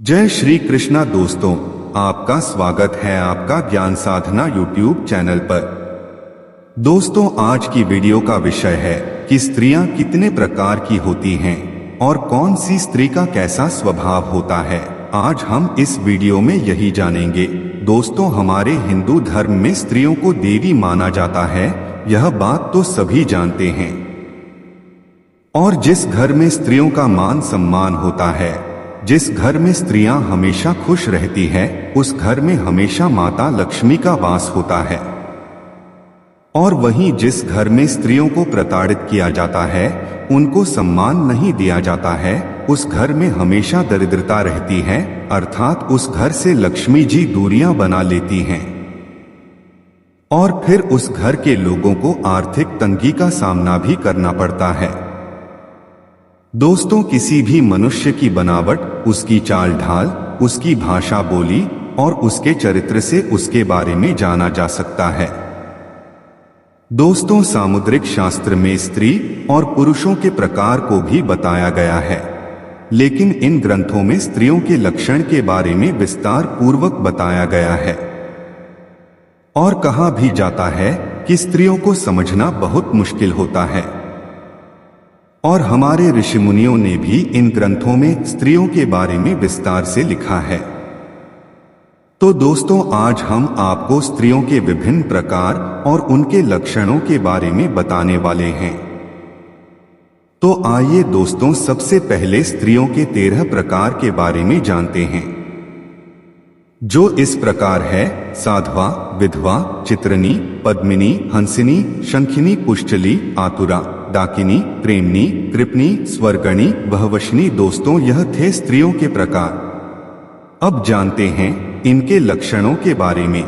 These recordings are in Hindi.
जय श्री कृष्णा दोस्तों, आपका स्वागत है आपका ज्ञान साधना यूट्यूब चैनल पर। दोस्तों, आज की वीडियो का विषय है कि स्त्रियां कितने प्रकार की होती हैं और कौन सी स्त्री का कैसा स्वभाव होता है। आज हम इस वीडियो में यही जानेंगे। दोस्तों, हमारे हिंदू धर्म में स्त्रियों को देवी माना जाता है, यह बात तो सभी जानते हैं। और जिस घर में स्त्रियों का मान सम्मान होता है, जिस घर में स्त्रियां हमेशा खुश रहती है, उस घर में हमेशा माता लक्ष्मी का वास होता है। और वहीं जिस घर में स्त्रियों को प्रताड़ित किया जाता है, उनको सम्मान नहीं दिया जाता है, उस घर में हमेशा दरिद्रता रहती है, अर्थात उस घर से लक्ष्मी जी दूरियां बना लेती हैं और फिर उस घर के लोगों को आर्थिक तंगी का सामना भी करना पड़ता है। दोस्तों, किसी भी मनुष्य की बनावट, उसकी चाल ढाल, उसकी भाषा बोली और उसके चरित्र से उसके बारे में जाना जा सकता है। दोस्तों, सामुद्रिक शास्त्र में स्त्री और पुरुषों के प्रकार को भी बताया गया है, लेकिन इन ग्रंथों में स्त्रियों के लक्षण के बारे में विस्तार पूर्वक बताया गया है। और कहा भी जाता है कि स्त्रियों को समझना बहुत मुश्किल होता है। और हमारे ऋषि मुनियों ने भी इन ग्रंथों में स्त्रियों के बारे में विस्तार से लिखा है। तो दोस्तों, आज हम आपको स्त्रियों के विभिन्न प्रकार और उनके लक्षणों के बारे में बताने वाले हैं। तो आइए दोस्तों, सबसे पहले स्त्रियों के 13 प्रकार के बारे में जानते हैं, जो इस प्रकार है: साध्वा, विधवा, चित्रनी, पद्मिनी, हंसिनी, शंखिनी, पुष्चली, आतुरा, डाकिनी, प्रेमनी, कृपनी, स्वर्गणी, बहवशनी। दोस्तों, यह थे स्त्रियों के प्रकार। अब जानते हैं इनके लक्षणों के बारे में।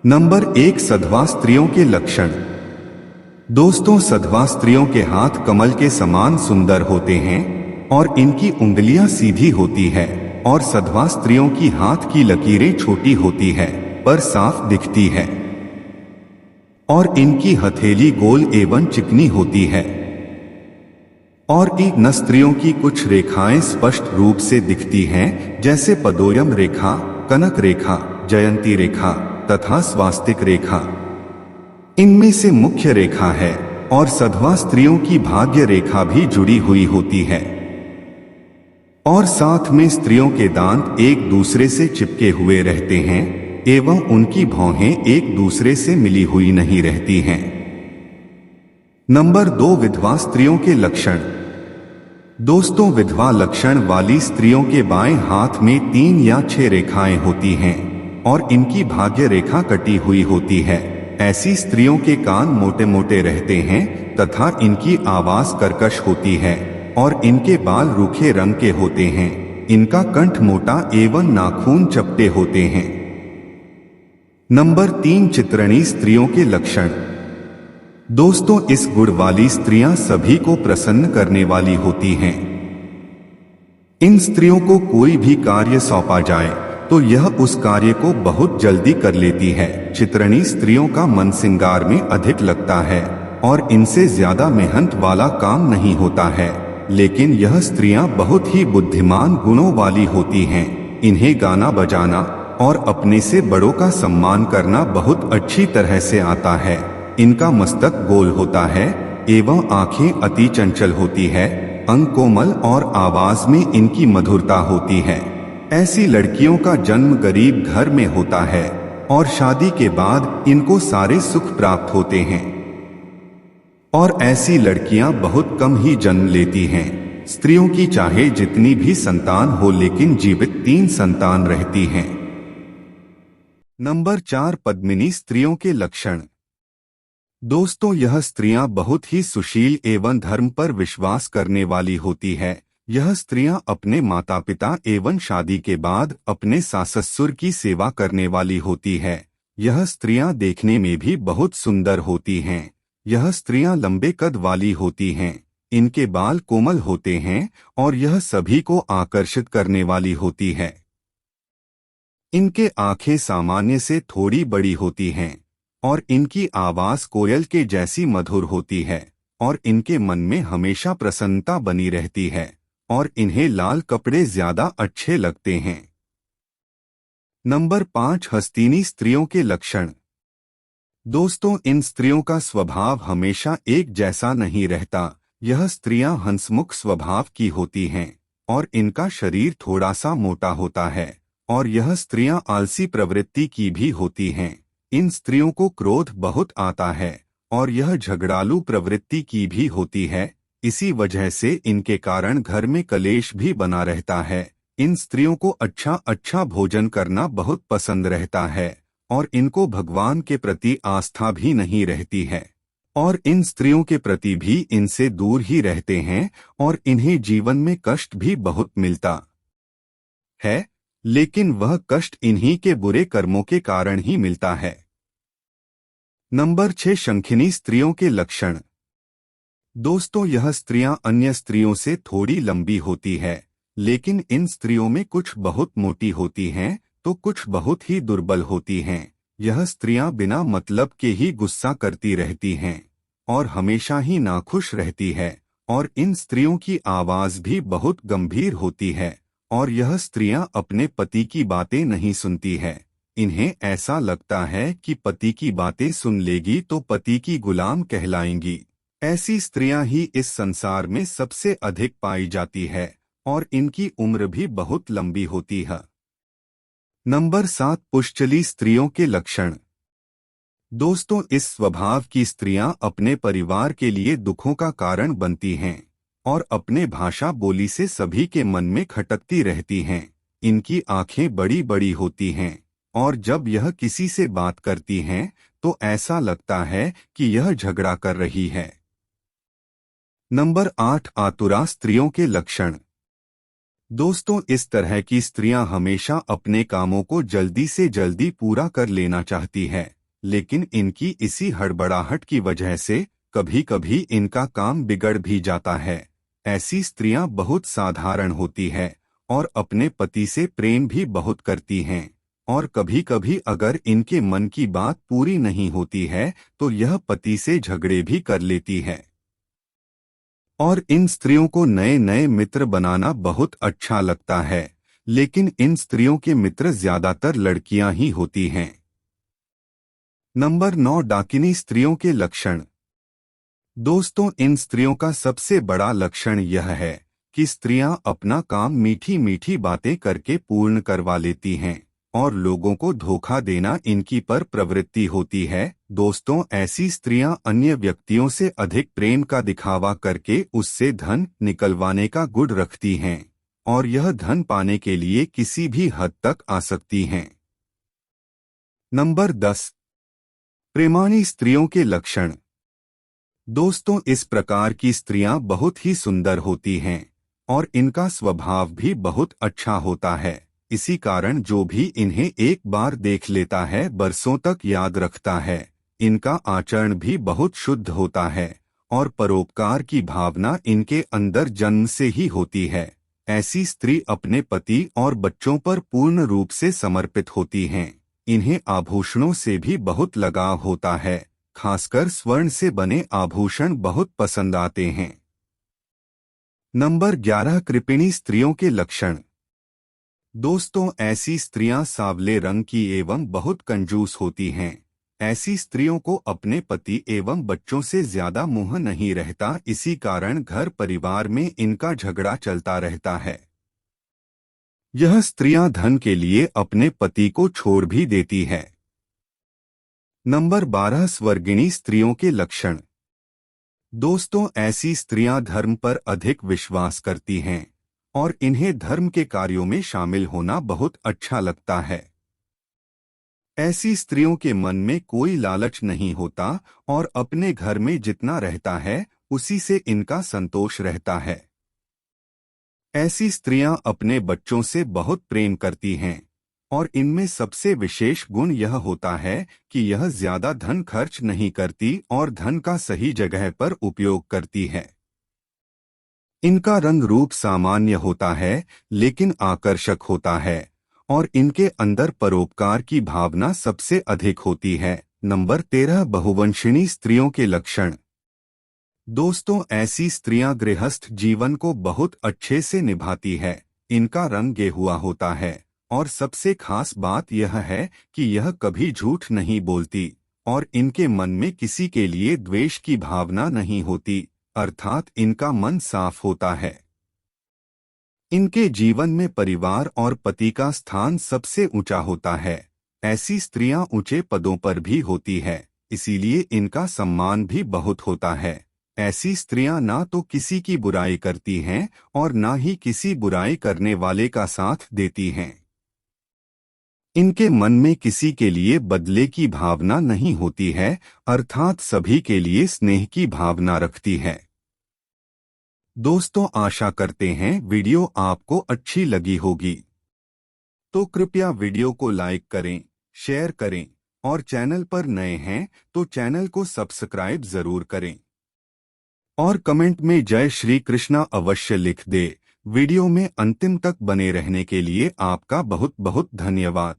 नंबर 1, सधवा स्त्रियों के लक्षण। दोस्तों, सधवा स्त्रियों के हाथ कमल के समान सुंदर होते हैं और इनकी उंगलियां सीधी होती है। और सधवा स्त्रियों की हाथ की लकीरें छोटी होती है पर साफ दिखती है। और इनकी हथेली गोल एवं चिकनी होती है। और इन स्त्रियों की कुछ रेखाएं स्पष्ट रूप से दिखती हैं, जैसे पदोयम रेखा, कनक रेखा, जयंती रेखा तथा स्वास्तिक रेखा। इनमें से मुख्य रेखा है और सधवा स्त्रियों की भाग्य रेखा भी जुड़ी हुई होती है। और साथ में स्त्रियों के दांत एक दूसरे से चिपके हुए रहते हैं एवं उनकी भौहें एक दूसरे से मिली हुई नहीं रहती हैं। नंबर 2, विधवा स्त्रियों के लक्षण। दोस्तों, विधवा लक्षण वाली स्त्रियों के बाएं हाथ में 3 या 6 रेखाएं होती हैं और इनकी भाग्य रेखा कटी हुई होती है। ऐसी स्त्रियों के कान मोटे मोटे रहते हैं तथा इनकी आवाज कर्कश होती है और इनके बाल रूखे रंग के होते हैं। इनका कंठ मोटा एवं नाखून चपटे होते हैं। नंबर 3, चित्रणीय स्त्रियों के लक्षण। दोस्तों, इस गुण वाली स्त्रियां सभी को प्रसन्न करने वाली होती हैं। इन स्त्रियों को कोई भी कार्य सौंपा जाए तो यह उस कार्य को बहुत जल्दी कर लेती है। चित्रणीय स्त्रियों का मन श्रृंगार में अधिक लगता है और इनसे ज्यादा मेहनत वाला काम नहीं होता है, लेकिन यह स्त्रियां बहुत ही बुद्धिमान गुणों वाली होती हैं। इन्हें गाना बजाना और अपने से बड़ों का सम्मान करना बहुत अच्छी तरह से आता है। इनका मस्तक गोल होता है एवं आंखें अति चंचल होती है। अंग कोमल और आवाज में इनकी मधुरता होती है। ऐसी लड़कियों का जन्म गरीब घर में होता है और शादी के बाद इनको सारे सुख प्राप्त होते हैं। और ऐसी लड़कियां बहुत कम ही जन्म लेती हैं। स्त्रियों की चाहे जितनी भी संतान हो, लेकिन जीवित 3 संतान रहती हैं। नंबर 4, पद्मिनी स्त्रियों के लक्षण। दोस्तों, यह स्त्रियां बहुत ही सुशील एवं धर्म पर विश्वास करने वाली होती है। यह स्त्रियां अपने माता पिता एवं शादी के बाद अपने सास ससुर की सेवा करने वाली होती है। यह स्त्रियां देखने में भी बहुत सुंदर होती हैं। यह स्त्रियां लंबे कद वाली होती हैं। इनके बाल कोमल होते हैं और यह सभी को आकर्षित करने वाली होती है। इनके आंखें सामान्य से थोड़ी बड़ी होती हैं और इनकी आवाज कोयल के जैसी मधुर होती है और इनके मन में हमेशा प्रसन्नता बनी रहती है। और इन्हें लाल कपड़े ज्यादा अच्छे लगते हैं। नंबर 5, हस्तिनी स्त्रियों के लक्षण। दोस्तों, इन स्त्रियों का स्वभाव हमेशा एक जैसा नहीं रहता। यह स्त्रियां हंसमुख स्वभाव की होती हैं और इनका शरीर थोड़ा सा मोटा होता है और यह स्त्रियां आलसी प्रवृत्ति की भी होती हैं। इन स्त्रियों को क्रोध बहुत आता है और यह झगड़ालू प्रवृत्ति की भी होती है। इसी वजह से इनके कारण घर में कलेश भी बना रहता है। इन स्त्रियों को अच्छा अच्छा भोजन करना बहुत पसंद रहता है और इनको भगवान के प्रति आस्था भी नहीं रहती है और इन स्त्रियों के प्रति भी इनसे दूर ही रहते हैं और इन्हें जीवन में कष्ट भी बहुत मिलता है, लेकिन वह कष्ट इन्हीं के बुरे कर्मों के कारण ही मिलता है। नंबर 6, शंखिनी स्त्रियों के लक्षण। दोस्तों, यह स्त्रियां अन्य स्त्रियों से थोड़ी लंबी होती है, लेकिन इन स्त्रियों में कुछ बहुत मोटी होती हैं तो कुछ बहुत ही दुर्बल होती हैं। यह स्त्रियां बिना मतलब के ही गुस्सा करती रहती हैं और हमेशा ही नाखुश रहती है और इन स्त्रियों की आवाज भी बहुत गंभीर होती है और यह स्त्रियां अपने पति की बातें नहीं सुनती है। इन्हें ऐसा लगता है कि पति की बातें सुन लेगी तो पति की गुलाम कहलाएंगी। ऐसी स्त्रियां ही इस संसार में सबसे अधिक पाई जाती है और इनकी उम्र भी बहुत लंबी होती है। नंबर 7, पुष्चली स्त्रियों के लक्षण। दोस्तों, इस स्वभाव की स्त्रियां अपने परिवार के लिए दुखों का कारण बनती हैं और अपने भाषा बोली से सभी के मन में खटकती रहती हैं। इनकी आंखें बड़ी बड़ी होती हैं और जब यह किसी से बात करती हैं तो ऐसा लगता है कि यह झगड़ा कर रही है। नंबर 8, आतुरा स्त्रियों के लक्षण। दोस्तों, इस तरह की स्त्रियां हमेशा अपने कामों को जल्दी से जल्दी पूरा कर लेना चाहती है, लेकिन इनकी इसी हड़बड़ाहट की वजह से कभी कभी इनका काम बिगड़ भी जाता है। ऐसी स्त्रियां बहुत साधारण होती है और अपने पति से प्रेम भी बहुत करती हैं और कभी कभी अगर इनके मन की बात पूरी नहीं होती है तो यह पति से झगड़े भी कर लेती है और इन स्त्रियों को नए नए मित्र बनाना बहुत अच्छा लगता है, लेकिन इन स्त्रियों के मित्र ज्यादातर लड़कियां ही होती हैं। नंबर 9, डाकिनी स्त्रियों के लक्षण। दोस्तों, इन स्त्रियों का सबसे बड़ा लक्षण यह है कि स्त्रियां अपना काम मीठी मीठी बातें करके पूर्ण करवा लेती हैं और लोगों को धोखा देना इनकी पर प्रवृत्ति होती है। दोस्तों, ऐसी स्त्रियां अन्य व्यक्तियों से अधिक प्रेम का दिखावा करके उससे धन निकलवाने का गुण रखती हैं और यह धन पाने के लिए किसी भी हद तक आ सकती हैं। नंबर 10, प्रेमाणी स्त्रियों के लक्षण। दोस्तों, इस प्रकार की स्त्रियां बहुत ही सुंदर होती हैं और इनका स्वभाव भी बहुत अच्छा होता है। इसी कारण जो भी इन्हें एक बार देख लेता है बरसों तक याद रखता है। इनका आचरण भी बहुत शुद्ध होता है और परोपकार की भावना इनके अंदर जन्म से ही होती है। ऐसी स्त्री अपने पति और बच्चों पर पूर्ण रूप से समर्पित होती हैं। इन्हें आभूषणों से भी बहुत लगाव होता है, खासकर स्वर्ण से बने आभूषण बहुत पसंद आते हैं। नंबर 11, कृपिणी स्त्रियों के लक्षण। दोस्तों, ऐसी स्त्रियां सांवले रंग की एवं बहुत कंजूस होती हैं। ऐसी स्त्रियों को अपने पति एवं बच्चों से ज्यादा मोह नहीं रहता, इसी कारण घर परिवार में इनका झगड़ा चलता रहता है। यह स्त्रियां धन के लिए अपने पति को छोड़ भी देती है। नंबर 12, स्वर्गिणी स्त्रियों के लक्षण। दोस्तों, ऐसी स्त्रियां धर्म पर अधिक विश्वास करती हैं और इन्हें धर्म के कार्यों में शामिल होना बहुत अच्छा लगता है। ऐसी स्त्रियों के मन में कोई लालच नहीं होता और अपने घर में जितना रहता है उसी से इनका संतोष रहता है। ऐसी स्त्रियां अपने बच्चों से बहुत प्रेम करती हैं और इनमें सबसे विशेष गुण यह होता है कि यह ज्यादा धन खर्च नहीं करती और धन का सही जगह पर उपयोग करती है। इनका रंग रूप सामान्य होता है लेकिन आकर्षक होता है और इनके अंदर परोपकार की भावना सबसे अधिक होती है। नंबर 13, बहुवंशिणी स्त्रियों के लक्षण। दोस्तों, ऐसी स्त्रियां गृहस्थ जीवन को बहुत अच्छे से निभाती है। इनका रंग गेहुआ होता है और सबसे खास बात यह है कि यह कभी झूठ नहीं बोलती और इनके मन में किसी के लिए द्वेष की भावना नहीं होती, अर्थात इनका मन साफ होता है। इनके जीवन में परिवार और पति का स्थान सबसे ऊंचा होता है। ऐसी स्त्रियां ऊंचे पदों पर भी होती है, इसीलिए इनका सम्मान भी बहुत होता है। ऐसी स्त्रियां ना तो किसी की बुराई करती हैं और ना ही किसी बुराई करने वाले का साथ देती हैं। इनके मन में किसी के लिए बदले की भावना नहीं होती है, अर्थात सभी के लिए स्नेह की भावना रखती है। दोस्तों, आशा करते हैं वीडियो आपको अच्छी लगी होगी। तो कृपया वीडियो को लाइक करें, शेयर करें और चैनल पर नए हैं तो चैनल को सब्सक्राइब जरूर करें। और कमेंट में जय श्री कृष्णा अवश्य लिख दे। वीडियो में अंतिम तक बने रहने के लिए आपका बहुत बहुत धन्यवाद।